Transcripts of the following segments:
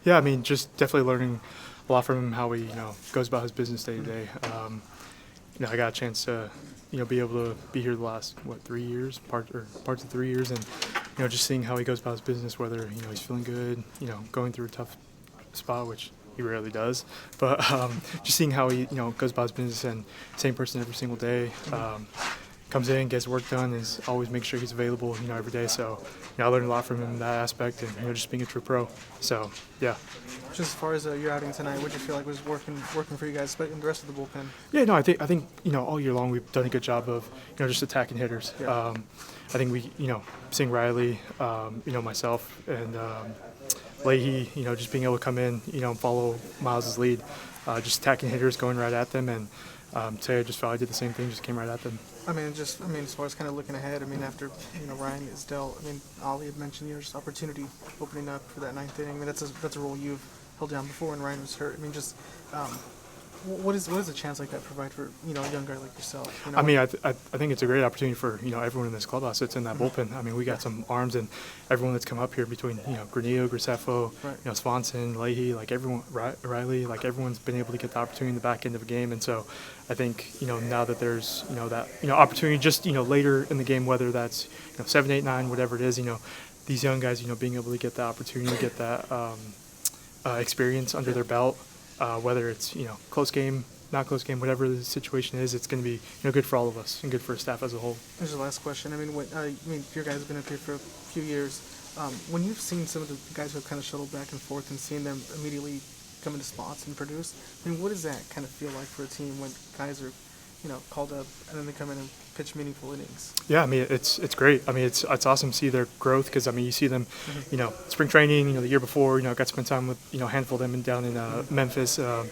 Yeah, I mean, just definitely learning a lot from him, how he, goes about his business day to day. I got a chance to, be able to be here the last, 3 years, parts of 3 years, and, just seeing how he goes about his business, whether, he's feeling good, going through a tough spot, which he rarely does, but just seeing how he, goes about his business, and same person every single day. Comes in, gets work done, is always make sure he's available, every day. So, I learned a lot from him in that aspect, and just being a true pro. So, yeah. Just as far as your outing tonight, what do you feel like was working for you guys, but in the rest of the bullpen? Yeah, no, I think all year long we've done a good job of just attacking hitters. Yeah. I think we seeing Riley, myself and Leahy, just being able to come in, and follow Miles's lead, just attacking hitters, going right at them, and today I just felt I did the same thing, just came right at them. As far as kind of looking ahead, after Ryan is dealt, Ollie had mentioned just opportunity opening up for that ninth inning. That's a role you've held down before when Ryan was hurt. What does a chance like that provide for a young guy like yourself? I think it's a great opportunity for everyone in this clubhouse that's in that bullpen. We got some arms, and everyone that's come up here between Granillo, Graceffo, right. Swanson, Leahy, like everyone, Riley, like everyone's been able to get the opportunity in the back end of a game, and so I think now that there's that opportunity just later in the game, whether that's 7, 8, 9, whatever it is, these young guys being able to get the opportunity to get that experience under their belt. Whether it's close game, not close game, whatever the situation is, it's going to be good for all of us and good for staff as a whole. Here's the last question. Your guys have been up here for a few years. When you've seen some of the guys who have kind of shuttled back and forth and seen them immediately come into spots and produce, what does that kind of feel like for a team when guys are called up and then they come in and pitch meaningful innings? Yeah, it's great. It's awesome to see their growth because you see them, spring training, the year before, got to spend time with a handful of them down in Memphis. A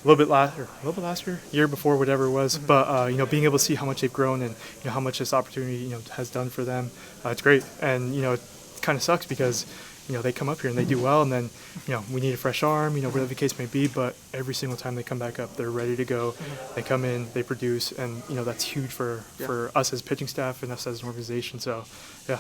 little bit last year before, whatever it was. But being able to see how much they've grown and how much this opportunity has done for them, it's great. And it kind of sucks because they come up here and they do well, and then, we need a fresh arm, whatever the case may be, but every single time they come back up, they're ready to go. They come in, they produce, and, that's huge for us as pitching staff and us as an organization. So, yeah.